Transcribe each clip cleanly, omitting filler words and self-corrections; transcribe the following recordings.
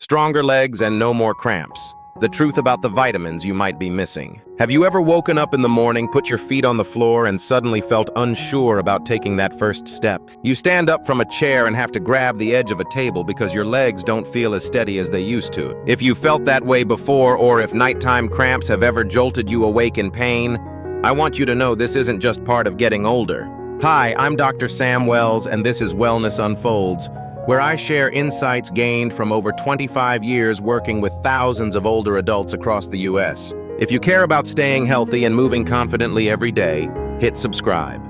Stronger legs and no more cramps. The truth about the vitamins you might be missing. Have you ever woken up in the morning, put your feet on the floor, and suddenly felt unsure about taking that first step? You stand up from a chair and have to grab the edge of a table because your legs don't feel as steady as they used to. If you felt that way before, or if nighttime cramps have ever jolted you awake in pain, I want you to know this isn't just part of getting older. Hi, I'm Dr. Sam Wells, and this is Wellness Unfolds, where I share insights gained from over 25 years working with thousands of older adults across the U.S. If you care about staying healthy and moving confidently every day, hit subscribe.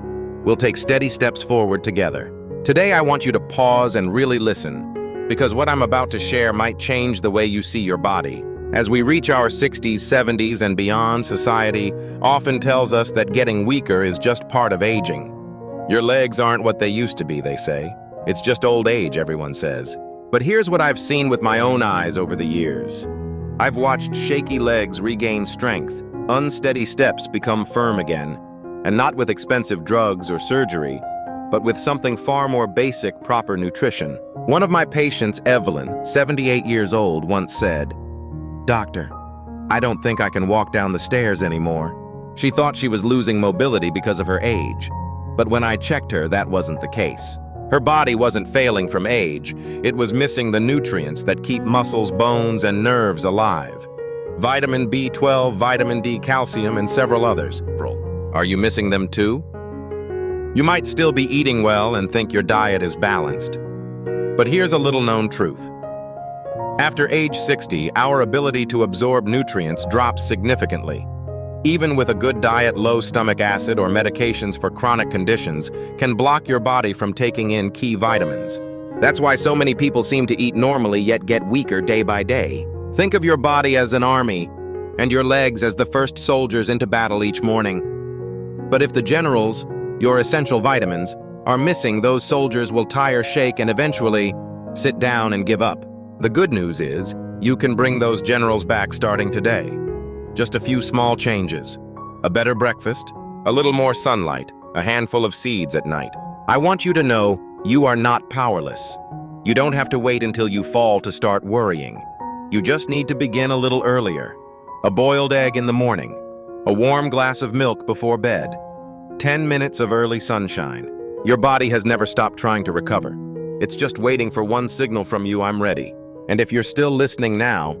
We'll take steady steps forward together. Today, I want you to pause and really listen, because what I'm about to share might change the way you see your body. As we reach our 60s, 70s, and beyond, society often tells us that getting weaker is just part of aging. Your legs aren't what they used to be, they say. It's just old age, everyone says. But here's what I've seen with my own eyes over the years. I've watched shaky legs regain strength, unsteady steps become firm again, and not with expensive drugs or surgery, but with something far more basic, proper nutrition. One of my patients, Evelyn, 78 years old, once said, "Doctor, I don't think I can walk down the stairs anymore." She thought she was losing mobility because of her age, but when I checked her, that wasn't the case. Her body wasn't failing from age, it was missing the nutrients that keep muscles, bones, and nerves alive. Vitamin B12, vitamin D, calcium, and several others. Are you missing them too? You might still be eating well and think your diet is balanced. But here's a little-known truth. After age 60, our ability to absorb nutrients drops significantly. Even with a good diet, low stomach acid or medications for chronic conditions can block your body from taking in key vitamins. That's why so many people seem to eat normally yet get weaker day by day. Think of your body as an army and your legs as the first soldiers into battle each morning. But if the generals, your essential vitamins, are missing, those soldiers will tire, shake, and eventually sit down and give up. The good news is, you can bring those generals back starting today. Just a few small changes. A better breakfast, a little more sunlight, a handful of seeds at night. I want you to know you are not powerless. You don't have to wait until you fall to start worrying. You just need to begin a little earlier. A boiled egg in the morning, a warm glass of milk before bed, 10 minutes of early sunshine. Your body has never stopped trying to recover. It's just waiting for one signal from you, "I'm ready." And if you're still listening now,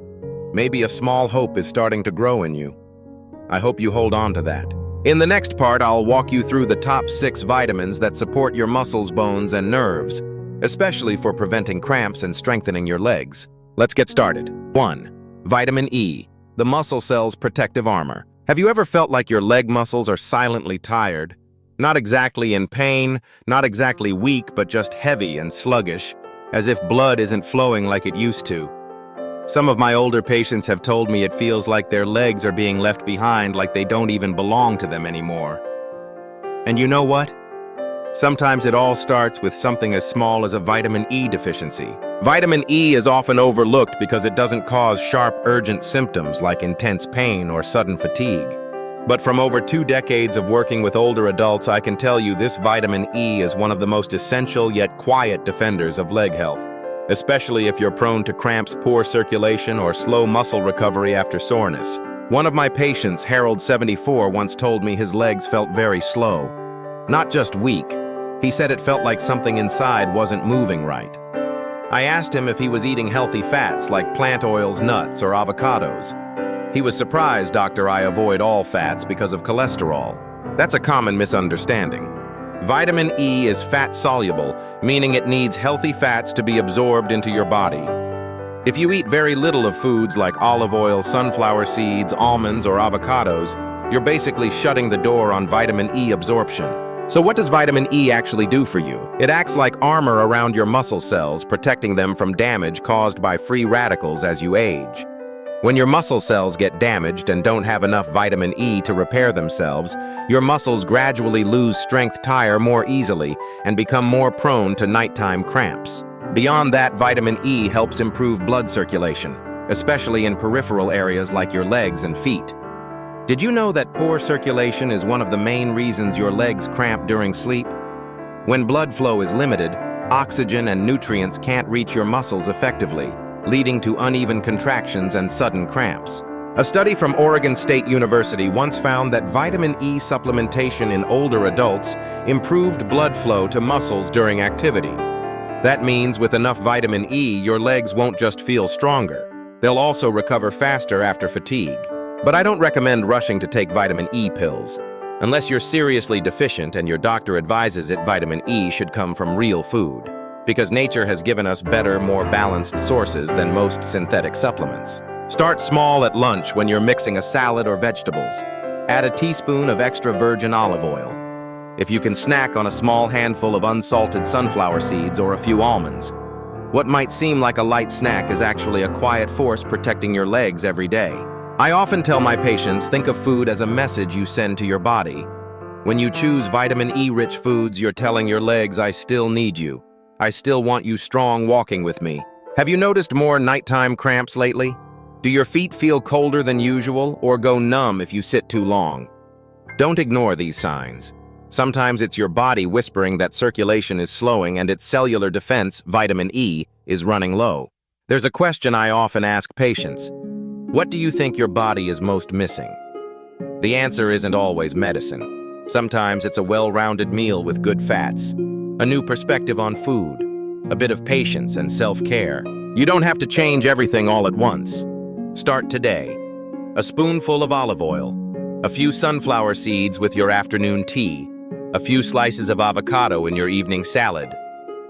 maybe a small hope is starting to grow in you. I hope you hold on to that. In the next part, I'll walk you through the top 6 vitamins that support your muscles, bones, and nerves, especially for preventing cramps and strengthening your legs. Let's get started. 1. Vitamin E, the muscle cell's protective armor. Have you ever felt like your leg muscles are silently tired? Not exactly in pain, not exactly weak, but just heavy and sluggish, as if blood isn't flowing like it used to. Some of my older patients have told me it feels like their legs are being left behind, like they don't even belong to them anymore. And you know what? Sometimes it all starts with something as small as a vitamin E deficiency. Vitamin E is often overlooked because it doesn't cause sharp, urgent symptoms like intense pain or sudden fatigue. But from over 2 decades of working with older adults, I can tell you this vitamin E is one of the most essential yet quiet defenders of leg health, especially if you're prone to cramps, poor circulation, or slow muscle recovery after soreness. One of my patients, Harold, 74, once told me his legs felt very slow. Not just weak. He said it felt like something inside wasn't moving right. I asked him if he was eating healthy fats like plant oils, nuts, or avocados. He was surprised, "Doctor, I avoid all fats because of cholesterol." That's a common misunderstanding. Vitamin E is fat-soluble, meaning it needs healthy fats to be absorbed into your body. If you eat very little of foods like olive oil, sunflower seeds, almonds, or avocados, you're basically shutting the door on vitamin E absorption. So what does vitamin E actually do for you? It acts like armor around your muscle cells, protecting them from damage caused by free radicals as you age. When your muscle cells get damaged and don't have enough vitamin E to repair themselves, your muscles gradually lose strength, tire more easily, and become more prone to nighttime cramps. Beyond that, vitamin E helps improve blood circulation, especially in peripheral areas like your legs and feet. Did you know that poor circulation is one of the main reasons your legs cramp during sleep? When blood flow is limited, oxygen and nutrients can't reach your muscles effectively, leading to uneven contractions and sudden cramps. A study from Oregon State University once found that vitamin E supplementation in older adults improved blood flow to muscles during activity. That means with enough vitamin E, your legs won't just feel stronger. They'll also recover faster after fatigue. But I don't recommend rushing to take vitamin E pills. Unless you're seriously deficient and your doctor advises it, vitamin E should come from real food, because nature has given us better, more balanced sources than most synthetic supplements. Start small at lunch when you're mixing a salad or vegetables. Add a teaspoon of extra virgin olive oil. If you can snack on a small handful of unsalted sunflower seeds or a few almonds. What might seem like a light snack is actually a quiet force protecting your legs every day. I often tell my patients, think of food as a message you send to your body. When you choose vitamin E-rich foods, you're telling your legs, I still need you. I still want you strong walking with me. Have you noticed more nighttime cramps lately? Do your feet feel colder than usual or go numb if you sit too long? Don't ignore these signs. Sometimes it's your body whispering that circulation is slowing and its cellular defense, vitamin E, is running low. There's a question I often ask patients. What do you think your body is most missing? The answer isn't always medicine. Sometimes it's a well-rounded meal with good fats, a new perspective on food, a bit of patience and self-care. You don't have to change everything all at once. Start today. A spoonful of olive oil, a few sunflower seeds with your afternoon tea, a few slices of avocado in your evening salad.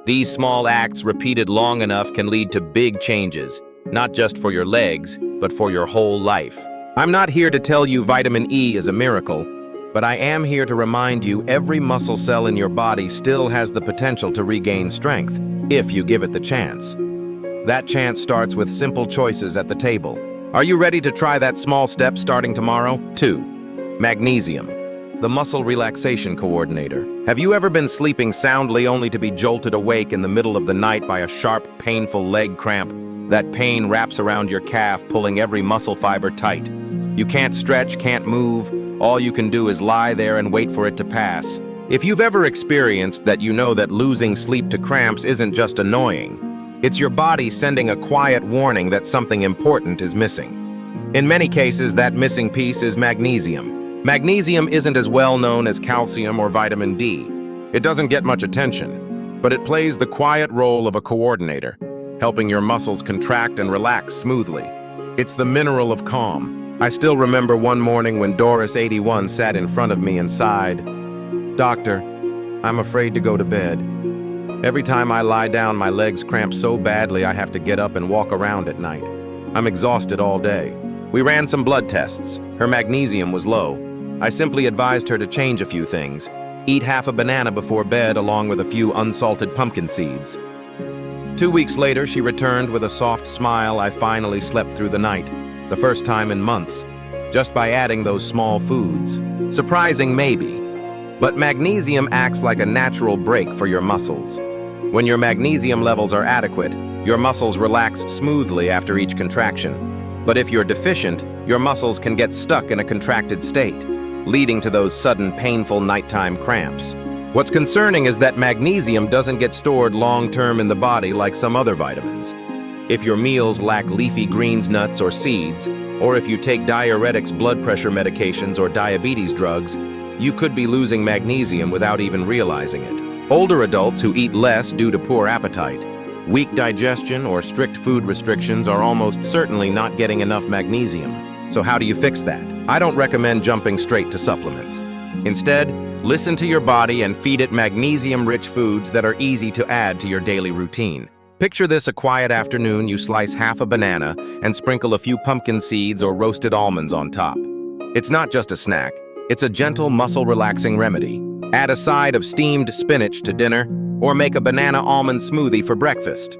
These small acts repeated long enough can lead to big changes, not just for your legs, but for your whole life. I'm not here to tell you vitamin E is a miracle, but I am here to remind you every muscle cell in your body still has the potential to regain strength, if you give it the chance. That chance starts with simple choices at the table. Are you ready to try that small step starting tomorrow? 2. Magnesium, the muscle relaxation coordinator. Have you ever been sleeping soundly only to be jolted awake in the middle of the night by a sharp, painful leg cramp? That pain wraps around your calf, pulling every muscle fiber tight. You can't stretch, can't move. All you can do is lie there and wait for it to pass. If you've ever experienced that, you know that losing sleep to cramps isn't just annoying. It's your body sending a quiet warning that something important is missing. In many cases, that missing piece is magnesium. Magnesium isn't as well known as calcium or vitamin D. It doesn't get much attention, but it plays the quiet role of a coordinator, helping your muscles contract and relax smoothly. It's the mineral of calm. I still remember one morning when Doris, 81, sat in front of me and sighed, "Doctor, I'm afraid to go to bed. Every time I lie down, my legs cramp so badly I have to get up and walk around at night. I'm exhausted all day." We ran some blood tests. Her magnesium was low. I simply advised her to change a few things. Eat half a banana before bed along with a few unsalted pumpkin seeds. 2 weeks later, she returned with a soft smile. I finally slept through the night, the first time in months, just by adding those small foods. Surprising, maybe, but magnesium acts like a natural brake for your muscles. When your magnesium levels are adequate, your muscles relax smoothly after each contraction. But if you're deficient, your muscles can get stuck in a contracted state, leading to those sudden, painful nighttime cramps. What's concerning is that magnesium doesn't get stored long-term in the body like some other vitamins. If your meals lack leafy greens, nuts, or seeds, or if you take diuretics, blood pressure medications, or diabetes drugs, you could be losing magnesium without even realizing it. Older adults who eat less due to poor appetite, weak digestion, or strict food restrictions are almost certainly not getting enough magnesium. So how do you fix that? I don't recommend jumping straight to supplements. Instead, listen to your body and feed it magnesium-rich foods that are easy to add to your daily routine. Picture this: a quiet afternoon, you slice half a banana and sprinkle a few pumpkin seeds or roasted almonds on top. It's not just a snack, it's a gentle, muscle-relaxing remedy. Add a side of steamed spinach to dinner, or make a banana almond smoothie for breakfast.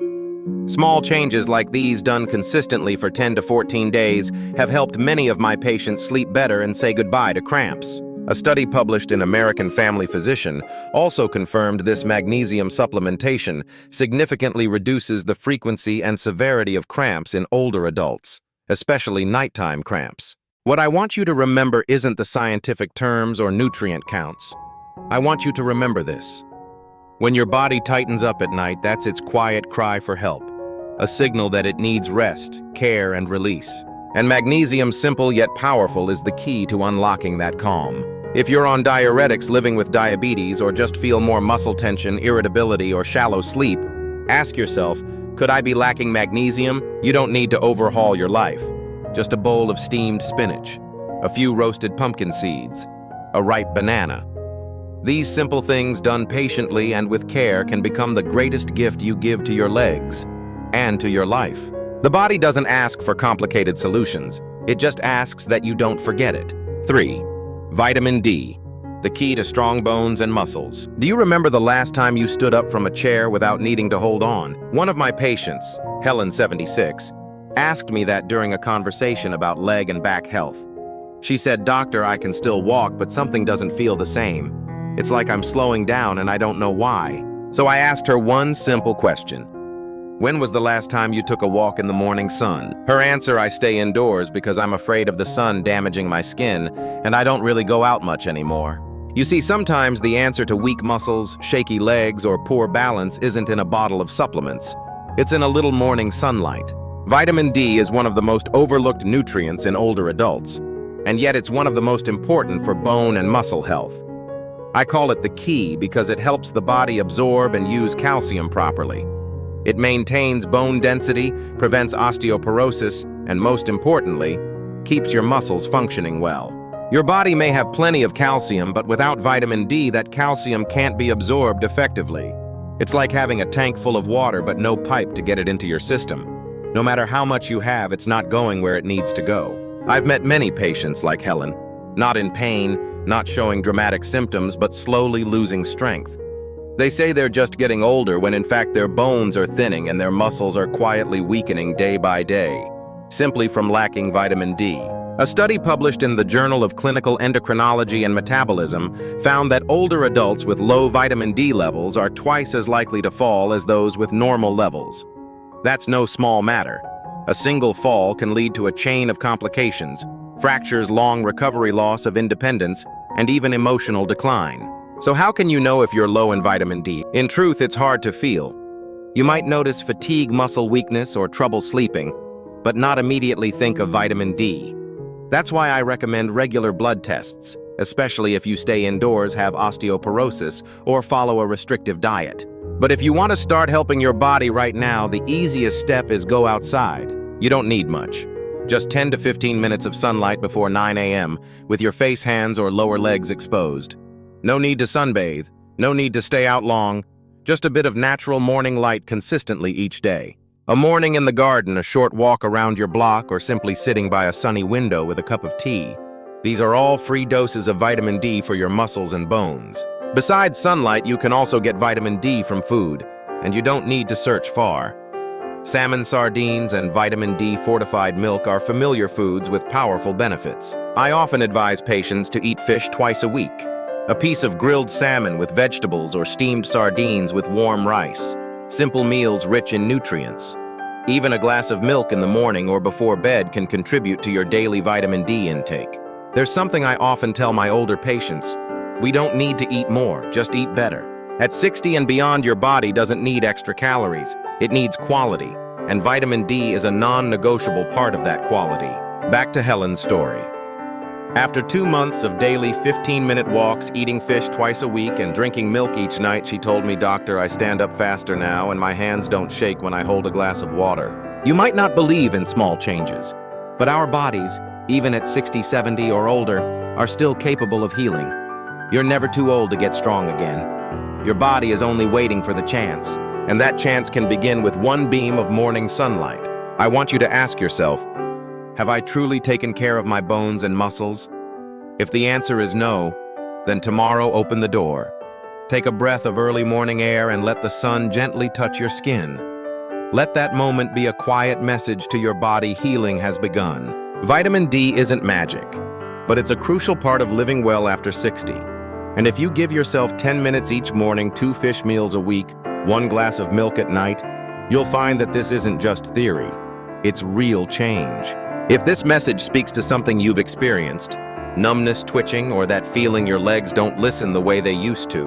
Small changes like these done consistently for 10 to 14 days have helped many of my patients sleep better and say goodbye to cramps. A study published in American Family Physician also confirmed this magnesium supplementation significantly reduces the frequency and severity of cramps in older adults, especially nighttime cramps. What I want you to remember isn't the scientific terms or nutrient counts. I want you to remember this. When your body tightens up at night, that's its quiet cry for help. a signal that it needs rest, care, and release. And magnesium, simple yet powerful, is the key to unlocking that calm. If you're on diuretics, living with diabetes, or just feel more muscle tension, irritability, or shallow sleep, ask yourself, could I be lacking magnesium? You don't need to overhaul your life. Just a bowl of steamed spinach, a few roasted pumpkin seeds, a ripe banana. These simple things done patiently and with care can become the greatest gift you give to your legs and to your life. The body doesn't ask for complicated solutions. It just asks that you don't forget it. 3. Vitamin D, the key to strong bones and muscles. Do you remember the last time you stood up from a chair without needing to hold on? One of my patients, Helen, 76, asked me that during a conversation about leg and back health. She said, "Doctor, I can still walk, but something doesn't feel the same. It's like I'm slowing down and I don't know why." So I asked her one simple question. When was the last time you took a walk in the morning sun? Her answer, "I stay indoors because I'm afraid of the sun damaging my skin, and I don't really go out much anymore." You see, sometimes the answer to weak muscles, shaky legs, or poor balance isn't in a bottle of supplements. It's in a little morning sunlight. Vitamin D is one of the most overlooked nutrients in older adults, and yet it's one of the most important for bone and muscle health. I call it the key because it helps the body absorb and use calcium properly. It maintains bone density, prevents osteoporosis, and most importantly, keeps your muscles functioning well. Your body may have plenty of calcium, but without vitamin D, that calcium can't be absorbed effectively. It's like having a tank full of water but no pipe to get it into your system. No matter how much you have, it's not going where it needs to go. I've met many patients like Helen, not in pain, not showing dramatic symptoms, but slowly losing strength. They say they're just getting older when in fact their bones are thinning and their muscles are quietly weakening day by day, simply from lacking vitamin D. A study published in the Journal of Clinical Endocrinology and Metabolism found that older adults with low vitamin D levels are twice as likely to fall as those with normal levels. That's no small matter. A single fall can lead to a chain of complications, fractures, long recovery, loss of independence, and even emotional decline. So how can you know if you're low in vitamin D? In truth, it's hard to feel. You might notice fatigue, muscle weakness, or trouble sleeping, but not immediately think of vitamin D. That's why I recommend regular blood tests, especially if you stay indoors, have osteoporosis, or follow a restrictive diet. But if you want to start helping your body right now, the easiest step is go outside. You don't need much. Just 10 to 15 minutes of sunlight before 9 a.m. with your face, hands, or lower legs exposed. No need to sunbathe, no need to stay out long, just a bit of natural morning light consistently each day. A morning in the garden, a short walk around your block, or simply sitting by a sunny window with a cup of tea. These are all free doses of vitamin D for your muscles and bones. Besides sunlight, you can also get vitamin D from food, and you don't need to search far. Salmon, sardines, and vitamin D fortified milk are familiar foods with powerful benefits. I often advise patients to eat fish twice a week. A piece of grilled salmon with vegetables or steamed sardines with warm rice. Simple meals rich in nutrients. Even a glass of milk in the morning or before bed can contribute to your daily vitamin D intake. There's something I often tell my older patients. We don't need to eat more, just eat better. At 60 and beyond, your body doesn't need extra calories. It needs quality, and vitamin D is a non-negotiable part of that quality. Back to Helen's story. After 2 months of daily 15-minute walks, eating fish twice a week, and drinking milk each night, she told me, "Doctor, I stand up faster now, and my hands don't shake when I hold a glass of water." You might not believe in small changes, but our bodies, even at 60, 70, or older, are still capable of healing. You're never too old to get strong again. Your body is only waiting for the chance, and that chance can begin with one beam of morning sunlight. I want you to ask yourself, have I truly taken care of my bones and muscles? If the answer is no, then tomorrow open the door. Take a breath of early morning air and let the sun gently touch your skin. Let that moment be a quiet message to your body: healing has begun. Vitamin D isn't magic, but it's a crucial part of living well after 60. And if you give yourself 10 minutes each morning, 2 fish meals a week, 1 glass of milk at night, you'll find that this isn't just theory. It's real change. If this message speaks to something you've experienced, numbness, twitching, or that feeling your legs don't listen the way they used to,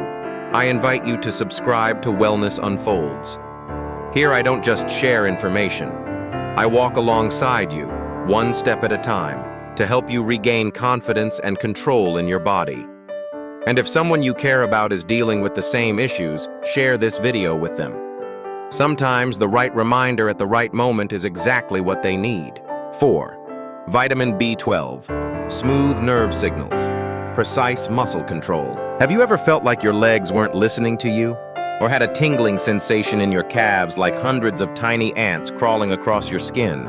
I invite you to subscribe to Wellness Unfolds. Here I don't just share information. I walk alongside you, one step at a time, to help you regain confidence and control in your body. And if someone you care about is dealing with the same issues, share this video with them. Sometimes the right reminder at the right moment is exactly what they need. 4. Vitamin B12. Smooth nerve signals. Precise muscle control. Have you ever felt like your legs weren't listening to you? Or had a tingling sensation in your calves like hundreds of tiny ants crawling across your skin?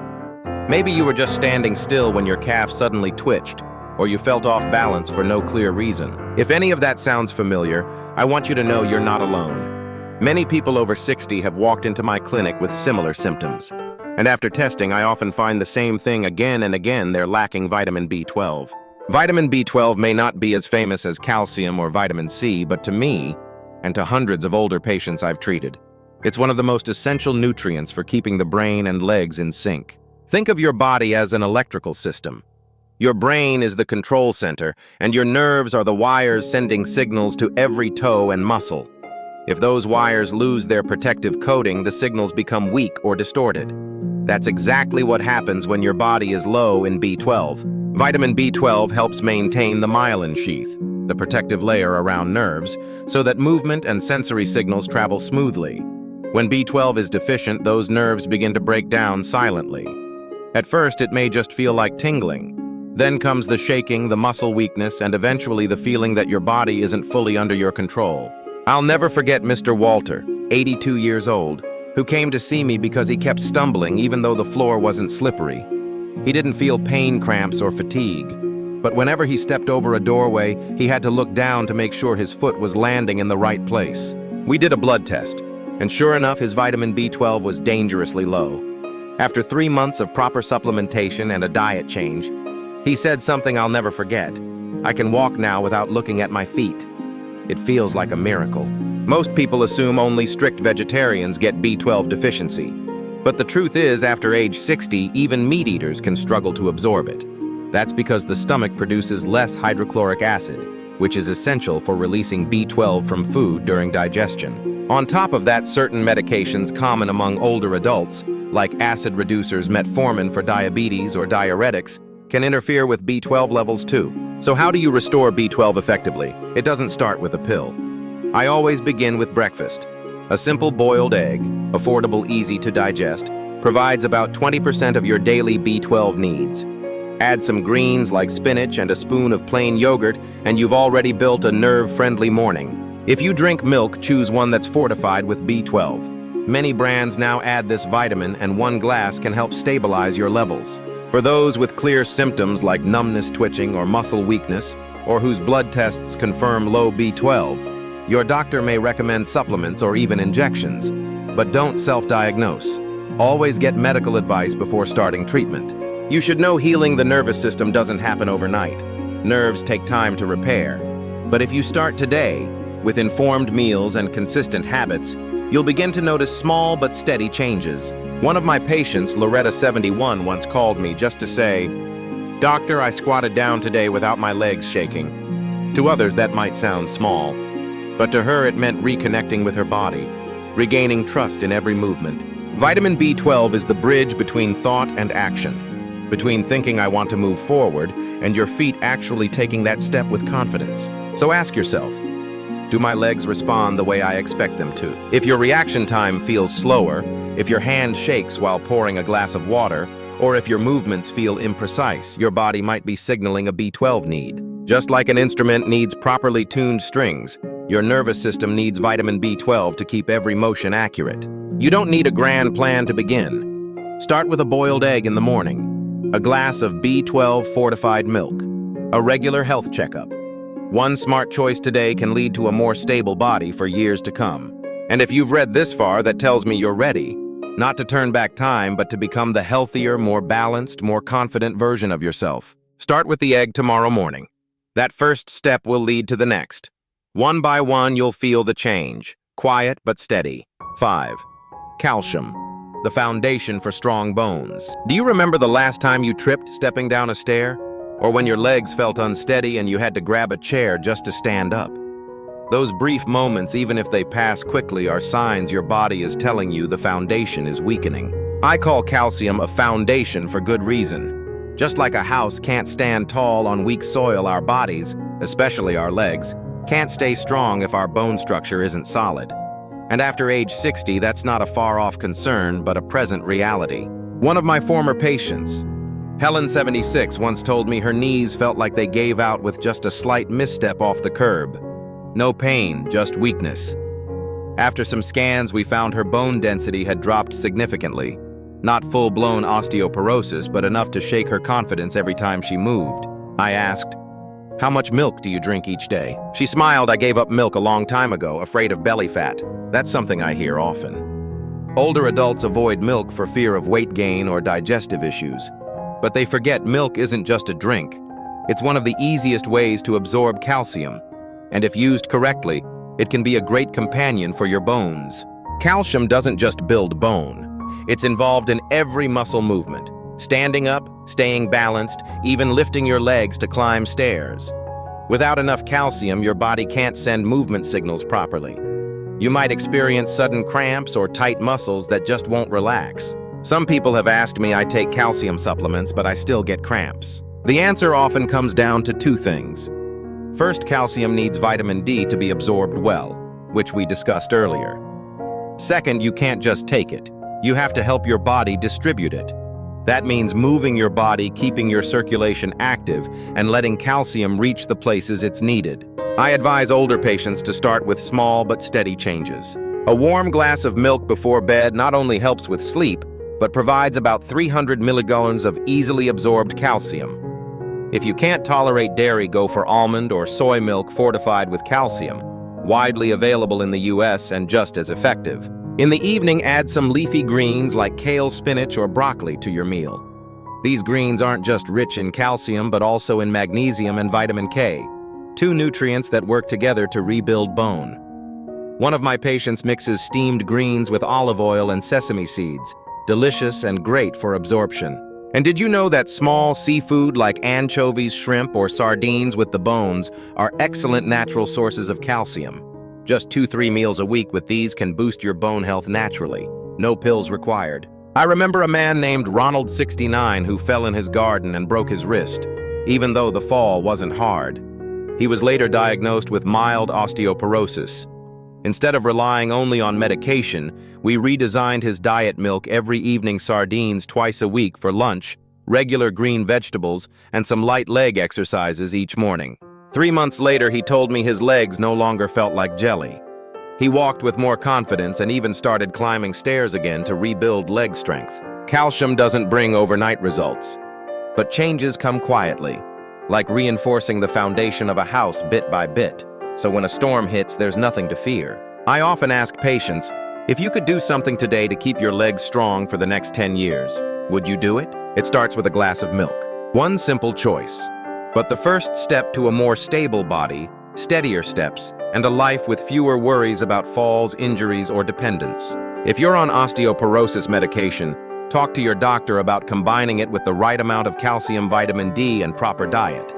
Maybe you were just standing still when your calf suddenly twitched, or you felt off balance for no clear reason. If any of that sounds familiar, I want you to know you're not alone. Many people over 60 have walked into my clinic with similar symptoms. And after testing, I often find the same thing again and again: they're lacking vitamin B12. Vitamin B12 may not be as famous as calcium or vitamin C, but to me, and to hundreds of older patients I've treated, it's one of the most essential nutrients for keeping the brain and legs in sync. Think of your body as an electrical system. Your brain is the control center, and your nerves are the wires sending signals to every toe and muscle. If those wires lose their protective coating, the signals become weak or distorted. That's exactly what happens when your body is low in B12. Vitamin B12 helps maintain the myelin sheath, the protective layer around nerves, so that movement and sensory signals travel smoothly. When B12 is deficient, those nerves begin to break down silently. At first, it may just feel like tingling. Then comes the shaking, the muscle weakness, and eventually the feeling that your body isn't fully under your control. I'll never forget Mr. Walter, 82 years old, who came to see me because he kept stumbling even though the floor wasn't slippery. He didn't feel pain cramps or fatigue, but whenever he stepped over a doorway, he had to look down to make sure his foot was landing in the right place. We did a blood test, and sure enough, his vitamin B12 was dangerously low. After 3 months of proper supplementation and a diet change, he said something I'll never forget: "I can walk now without looking at my feet. It feels like a miracle." Most people assume only strict vegetarians get B12 deficiency. But the truth is, after age 60, even meat eaters can struggle to absorb it. That's because the stomach produces less hydrochloric acid, which is essential for releasing B12 from food during digestion. On top of that, certain medications common among older adults, like acid reducers, metformin for diabetes, or diuretics, can interfere with B12 levels too. So how do you restore B12 effectively? It doesn't start with a pill. I always begin with breakfast. A simple boiled egg, affordable, easy to digest, provides about 20% of your daily B12 needs. Add some greens like spinach and a spoon of plain yogurt, and you've already built a nerve-friendly morning. If you drink milk, choose one that's fortified with B12. Many brands now add this vitamin, and one glass can help stabilize your levels. For those with clear symptoms like numbness, twitching, or muscle weakness, or whose blood tests confirm low B12, your doctor may recommend supplements or even injections. But don't self-diagnose. Always get medical advice before starting treatment. You should know healing the nervous system doesn't happen overnight. Nerves take time to repair. But if you start today, with informed meals and consistent habits, you'll begin to notice small but steady changes. One of my patients, Loretta, 71, once called me just to say, "Doctor, I squatted down today without my legs shaking." To others, that might sound small, but to her it meant reconnecting with her body, regaining trust in every movement. Vitamin B12 is the bridge between thought and action, between thinking I want to move forward and your feet actually taking that step with confidence. So ask yourself, do my legs respond the way I expect them to? If your reaction time feels slower, if your hand shakes while pouring a glass of water, or if your movements feel imprecise, your body might be signaling a B12 need. Just like an instrument needs properly tuned strings, your nervous system needs vitamin B12 to keep every motion accurate. You don't need a grand plan to begin. Start with a boiled egg in the morning, a glass of B12 fortified milk, a regular health checkup. One smart choice today can lead to a more stable body for years to come. And if you've read this far, that tells me you're ready, not to turn back time, but to become the healthier, more balanced, more confident version of yourself. Start with the egg tomorrow morning. That first step will lead to the next. One by one, you'll feel the change, quiet but steady. 5. Calcium, the foundation for strong bones. Do you remember the last time you tripped stepping down a stair? Or when your legs felt unsteady and you had to grab a chair just to stand up? Those brief moments, even if they pass quickly, are signs your body is telling you the foundation is weakening. I call calcium a foundation for good reason. Just like a house can't stand tall on weak soil, our bodies, especially our legs, can't stay strong if our bone structure isn't solid. And after age 60, that's not a far-off concern, but a present reality. One of my former patients, Helen, 76, once told me her knees felt like they gave out with just a slight misstep off the curb. No pain, just weakness. After some scans, we found her bone density had dropped significantly. Not full-blown osteoporosis, but enough to shake her confidence every time she moved. I asked, "How much milk do you drink each day?" She smiled. "I gave up milk a long time ago, afraid of belly fat." That's something I hear often. Older adults avoid milk for fear of weight gain or digestive issues. But they forget milk isn't just a drink. It's one of the easiest ways to absorb calcium. And if used correctly, it can be a great companion for your bones. Calcium doesn't just build bone. It's involved in every muscle movement. Standing up, staying balanced, even lifting your legs to climb stairs. Without enough calcium, your body can't send movement signals properly. You might experience sudden cramps or tight muscles that just won't relax. Some people have asked me I take calcium supplements, but I still get cramps. The answer often comes down to two things. First, calcium needs vitamin D to be absorbed well, which we discussed earlier. Second, you can't just take it. You have to help your body distribute it. That means moving your body, keeping your circulation active, and letting calcium reach the places it's needed. I advise older patients to start with small but steady changes. A warm glass of milk before bed not only helps with sleep, but provides about 300 milligrams of easily absorbed calcium. If you can't tolerate dairy, go for almond or soy milk fortified with calcium, widely available in the US and just as effective. In the evening, add some leafy greens like kale, spinach, or broccoli to your meal. These greens aren't just rich in calcium, but also in magnesium and vitamin K, two nutrients that work together to rebuild bone. One of my patients mixes steamed greens with olive oil and sesame seeds, delicious and great for absorption. And did you know that small seafood like anchovies, shrimp, or sardines with the bones are excellent natural sources of calcium? Just 2-3 meals a week with these can boost your bone health naturally. No pills required. I remember a man named Ronald, 69, who fell in his garden and broke his wrist, even though the fall wasn't hard. He was later diagnosed with mild osteoporosis. Instead of relying only on medication, we redesigned his diet: milk every evening, sardines twice a week for lunch, regular green vegetables, and some light leg exercises each morning. 3 months later, he told me his legs no longer felt like jelly. He walked with more confidence and even started climbing stairs again to rebuild leg strength. Calcium doesn't bring overnight results, but changes come quietly, like reinforcing the foundation of a house bit by bit. So when a storm hits, there's nothing to fear. I often ask patients, if you could do something today to keep your legs strong for the next 10 years, would you do it? It starts with a glass of milk. One simple choice. But the first step to a more stable body, steadier steps, and a life with fewer worries about falls, injuries, or dependence. If you're on osteoporosis medication, talk to your doctor about combining it with the right amount of calcium, vitamin D, and proper diet.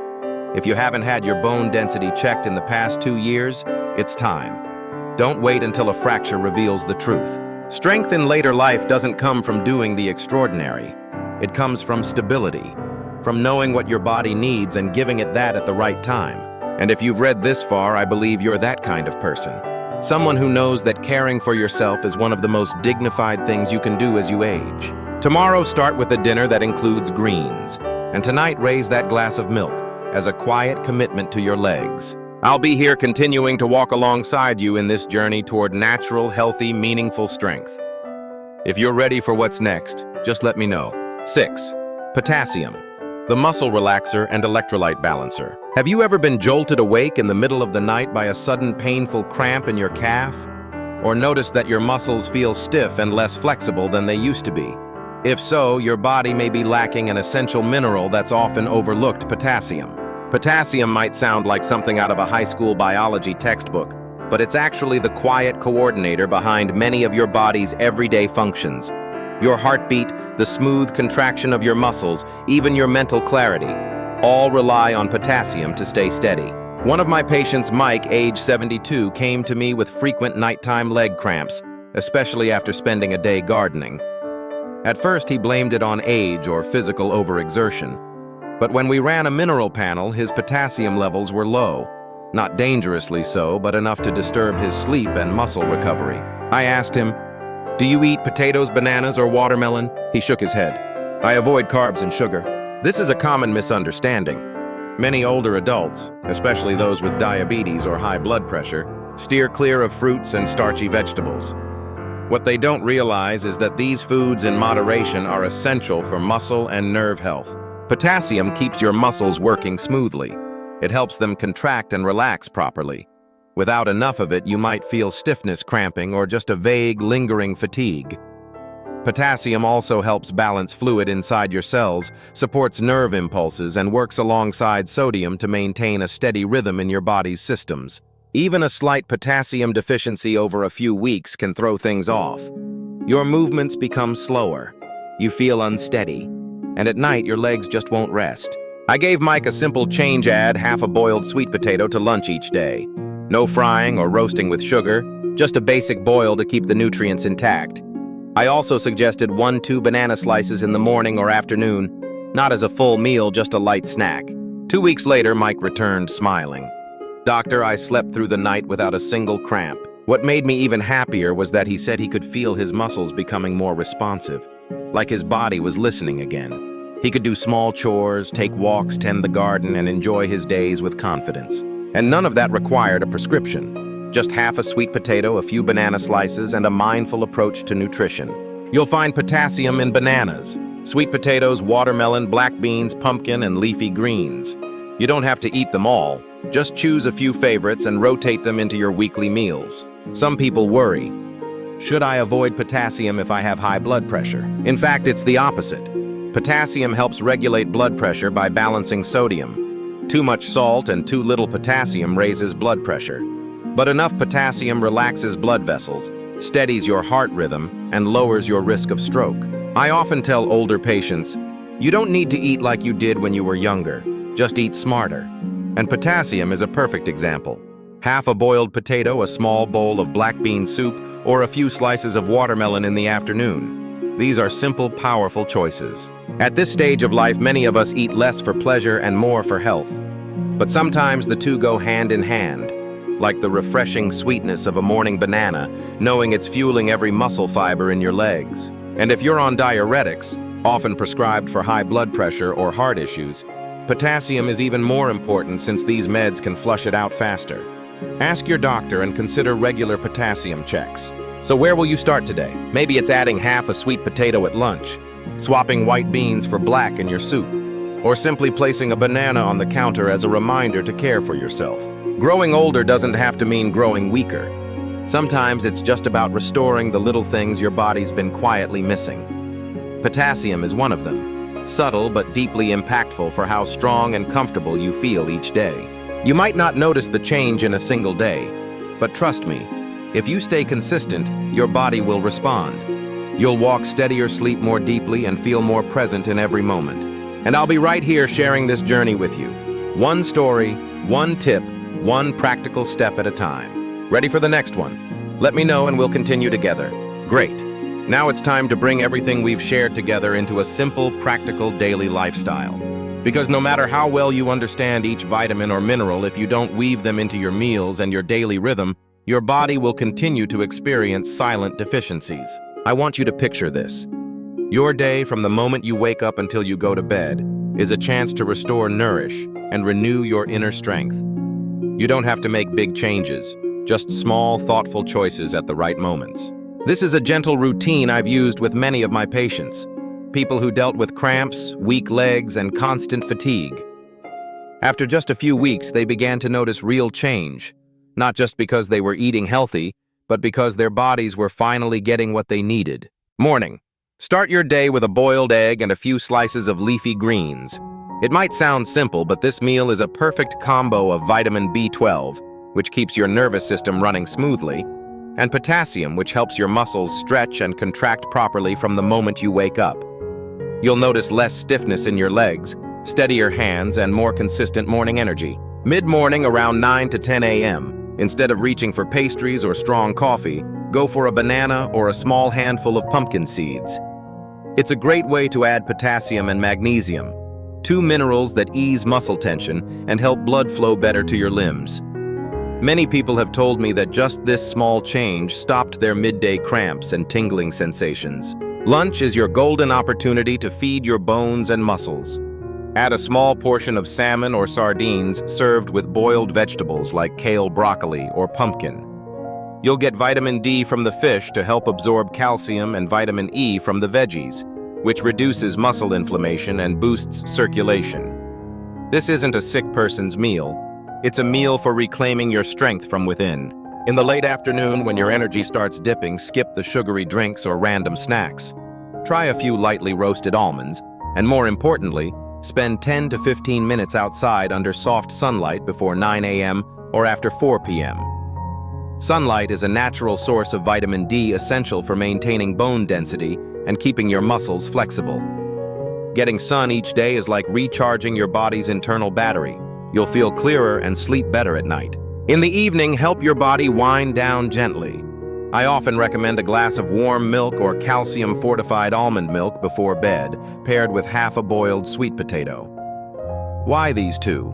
If you haven't had your bone density checked in the past 2 years, it's time. Don't wait until a fracture reveals the truth. Strength in later life doesn't come from doing the extraordinary. It comes from stability, from knowing what your body needs and giving it that at the right time. And if you've read this far, I believe you're that kind of person. Someone who knows that caring for yourself is one of the most dignified things you can do as you age. Tomorrow, start with a dinner that includes greens. And tonight, raise that glass of milk as a quiet commitment to your legs. I'll be here continuing to walk alongside you in this journey toward natural, healthy, meaningful strength. If you're ready for what's next, just let me know. 6. Potassium, the muscle relaxer and electrolyte balancer. Have you ever been jolted awake in the middle of the night by a sudden painful cramp in your calf? Or noticed that your muscles feel stiff and less flexible than they used to be? If so, your body may be lacking an essential mineral that's often overlooked: potassium. Potassium might sound like something out of a high school biology textbook, but it's actually the quiet coordinator behind many of your body's everyday functions. Your heartbeat, the smooth contraction of your muscles, even your mental clarity, all rely on potassium to stay steady. One of my patients, Mike, age 72, came to me with frequent nighttime leg cramps, especially after spending a day gardening. At first, he blamed it on age or physical overexertion. But when we ran a mineral panel, his potassium levels were low. Not dangerously so, but enough to disturb his sleep and muscle recovery. I asked him, "Do you eat potatoes, bananas, or watermelon?" He shook his head. "I avoid carbs and sugar." This is a common misunderstanding. Many older adults, especially those with diabetes or high blood pressure, steer clear of fruits and starchy vegetables. What they don't realize is that these foods in moderation are essential for muscle and nerve health. Potassium keeps your muscles working smoothly. It helps them contract and relax properly. Without enough of it, you might feel stiffness, cramping, or just a vague, lingering fatigue. Potassium also helps balance fluid inside your cells, supports nerve impulses, and works alongside sodium to maintain a steady rhythm in your body's systems. Even a slight potassium deficiency over a few weeks can throw things off. Your movements become slower. You feel unsteady. And at night, your legs just won't rest. I gave Mike a simple change: add half a boiled sweet potato to lunch each day. No frying or roasting with sugar, just a basic boil to keep the nutrients intact. I also suggested 1-2 banana slices in the morning or afternoon, not as a full meal, just a light snack. 2 weeks later, Mike returned smiling. "Doctor, I slept through the night without a single cramp." What made me even happier was that he said he could feel his muscles becoming more responsive, like his body was listening again. He could do small chores, take walks, tend the garden, and enjoy his days with confidence. And none of that required a prescription. Just half a sweet potato, a few banana slices, and a mindful approach to nutrition. You'll find potassium in bananas, sweet potatoes, watermelon, black beans, pumpkin, and leafy greens. You don't have to eat them all. Just choose a few favorites and rotate them into your weekly meals. Some people worry, should I avoid potassium if I have high blood pressure? In fact, it's the opposite. Potassium helps regulate blood pressure by balancing sodium. Too much salt and too little potassium raises blood pressure. But enough potassium relaxes blood vessels, steadies your heart rhythm, and lowers your risk of stroke. I often tell older patients, you don't need to eat like you did when you were younger. Just eat smarter. And potassium is a perfect example. Half a boiled potato, a small bowl of black bean soup, or a few slices of watermelon in the afternoon. These are simple, powerful choices. At this stage of life, many of us eat less for pleasure and more for health. But sometimes the two go hand in hand, like the refreshing sweetness of a morning banana, knowing it's fueling every muscle fiber in your legs. And if you're on diuretics, often prescribed for high blood pressure or heart issues, potassium is even more important since these meds can flush it out faster. Ask your doctor and consider regular potassium checks. So where will you start today? Maybe it's adding half a sweet potato at lunch, swapping white beans for black in your soup, or simply placing a banana on the counter as a reminder to care for yourself. Growing older doesn't have to mean growing weaker. Sometimes it's just about restoring the little things your body's been quietly missing. Potassium is one of them, subtle but deeply impactful for how strong and comfortable you feel each day. You might not notice the change in a single day, but trust me, if you stay consistent, your body will respond. You'll walk steadier, sleep more deeply, and feel more present in every moment. And I'll be right here sharing this journey with you. One story, one tip, one practical step at a time. Ready for the next one? Let me know and we'll continue together. Great. Now it's time to bring everything we've shared together into a simple, practical daily lifestyle. Because no matter how well you understand each vitamin or mineral, if you don't weave them into your meals and your daily rhythm, your body will continue to experience silent deficiencies. I want you to picture this. Your day, from the moment you wake up until you go to bed, is a chance to restore, nourish, and renew your inner strength. You don't have to make big changes, just small, thoughtful choices at the right moments. This is a gentle routine I've used with many of my patients, people who dealt with cramps, weak legs, and constant fatigue. After just a few weeks, they began to notice real change, not just because they were eating healthy, but because their bodies were finally getting what they needed. Morning. Start your day with a boiled egg and a few slices of leafy greens. It might sound simple, but this meal is a perfect combo of vitamin B12, which keeps your nervous system running smoothly, and potassium, which helps your muscles stretch and contract properly from the moment you wake up. You'll notice less stiffness in your legs, steadier hands, and more consistent morning energy. Mid-morning around 9 to 10 a.m., instead of reaching for pastries or strong coffee, go for a banana or a small handful of pumpkin seeds. It's a great way to add potassium and magnesium, two minerals that ease muscle tension and help blood flow better to your limbs. Many people have told me that just this small change stopped their midday cramps and tingling sensations. Lunch is your golden opportunity to feed your bones and muscles. Add a small portion of salmon or sardines served with boiled vegetables like kale, broccoli, or pumpkin. You'll get vitamin D from the fish to help absorb calcium and vitamin E from the veggies, which reduces muscle inflammation and boosts circulation. This isn't a sick person's meal. It's a meal for reclaiming your strength from within. In the late afternoon, when your energy starts dipping, skip the sugary drinks or random snacks. Try a few lightly roasted almonds, and more importantly, spend 10 to 15 minutes outside under soft sunlight before 9 a.m. or after 4 p.m. Sunlight is a natural source of vitamin D essential for maintaining bone density and keeping your muscles flexible. Getting sun each day is like recharging your body's internal battery. You'll feel clearer and sleep better at night. In the evening, help your body wind down gently. I often recommend a glass of warm milk or calcium-fortified almond milk before bed, paired with half a boiled sweet potato. Why these two?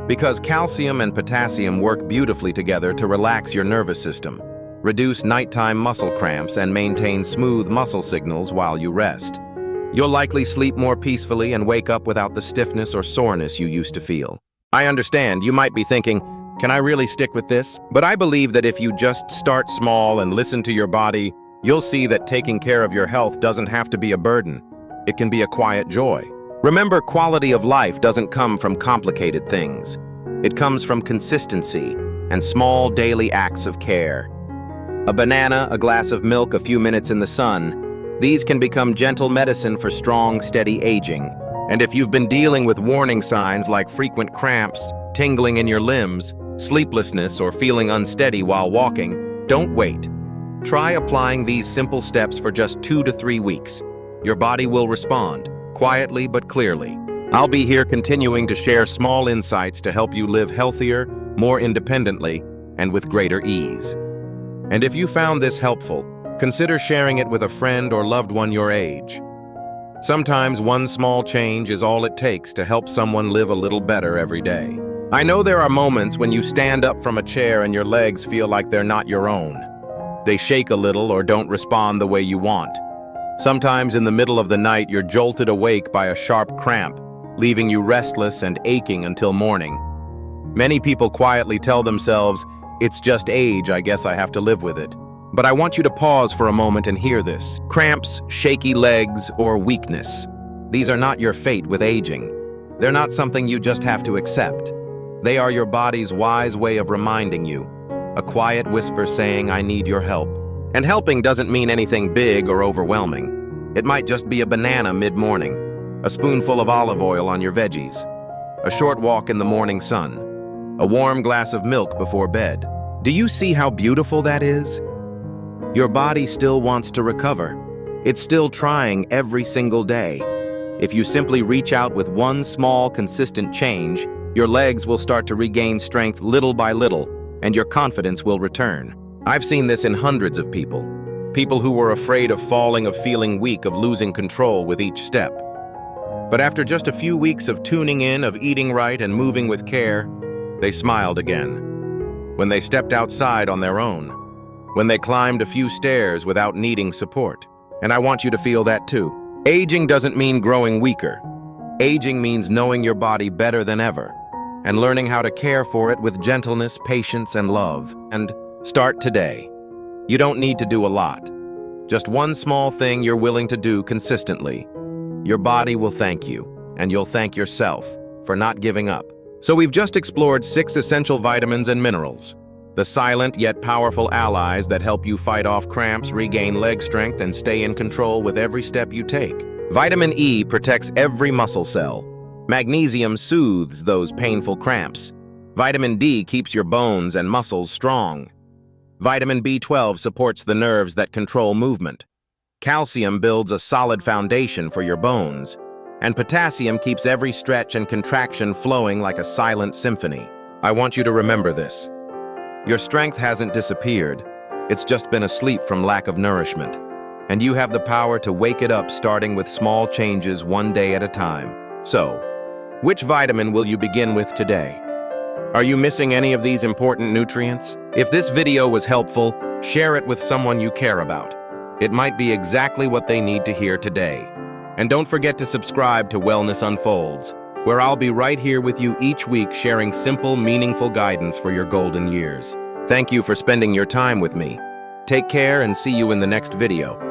Because calcium and potassium work beautifully together to relax your nervous system, reduce nighttime muscle cramps, and maintain smooth muscle signals while you rest. You'll likely sleep more peacefully and wake up without the stiffness or soreness you used to feel. I understand, you might be thinking, can I really stick with this? But I believe that if you just start small and listen to your body, you'll see that taking care of your health doesn't have to be a burden. It can be a quiet joy. Remember, quality of life doesn't come from complicated things. It comes from consistency and small daily acts of care. A banana, a glass of milk, a few minutes in the sun, these can become gentle medicine for strong, steady aging. And if you've been dealing with warning signs like frequent cramps, tingling in your limbs, sleeplessness, or feeling unsteady while walking, don't wait. Try applying these simple steps for just 2 to 3 weeks. Your body will respond, quietly but clearly. I'll be here continuing to share small insights to help you live healthier, more independently, and with greater ease. And if you found this helpful, consider sharing it with a friend or loved one your age. Sometimes one small change is all it takes to help someone live a little better every day. I know there are moments when you stand up from a chair and your legs feel like they're not your own. They shake a little or don't respond the way you want. Sometimes in the middle of the night, you're jolted awake by a sharp cramp, leaving you restless and aching until morning. Many people quietly tell themselves, "It's just age, I guess I have to live with it." But I want you to pause for a moment and hear this. Cramps, shaky legs, or weakness. These are not your fate with aging. They're not something you just have to accept. They are your body's wise way of reminding you. A quiet whisper saying, "I need your help." And helping doesn't mean anything big or overwhelming. It might just be a banana mid-morning, a spoonful of olive oil on your veggies, a short walk in the morning sun, a warm glass of milk before bed. Do you see how beautiful that is? Your body still wants to recover. It's still trying every single day. If you simply reach out with one small, consistent change, your legs will start to regain strength little by little, and your confidence will return. I've seen this in hundreds of people. People who were afraid of falling, of feeling weak, of losing control with each step. But after just a few weeks of tuning in, of eating right and moving with care, they smiled again. When they stepped outside on their own. When they climbed a few stairs without needing support. And I want you to feel that too. Aging doesn't mean growing weaker. Aging means knowing your body better than ever and learning how to care for it with gentleness, patience, and love. And start today. You don't need to do a lot. Just one small thing you're willing to do consistently. Your body will thank you, and you'll thank yourself for not giving up. So we've just explored 6 essential vitamins and minerals. The silent yet powerful allies that help you fight off cramps, regain leg strength, and stay in control with every step you take. Vitamin E protects every muscle cell. Magnesium soothes those painful cramps. Vitamin D keeps your bones and muscles strong. Vitamin B12 supports the nerves that control movement. Calcium builds a solid foundation for your bones. and potassium keeps every stretch and contraction flowing like a silent symphony. I want you to remember this. Your strength hasn't disappeared. It's just been asleep from lack of nourishment. And you have the power to wake it up, starting with small changes one day at a time. So, which vitamin will you begin with today? Are you missing any of these important nutrients? If this video was helpful, share it with someone you care about. It might be exactly what they need to hear today. And don't forget to subscribe to Wellness Unfolds, where I'll be right here with you each week sharing simple, meaningful guidance for your golden years. Thank you for spending your time with me. Take care and see you in the next video.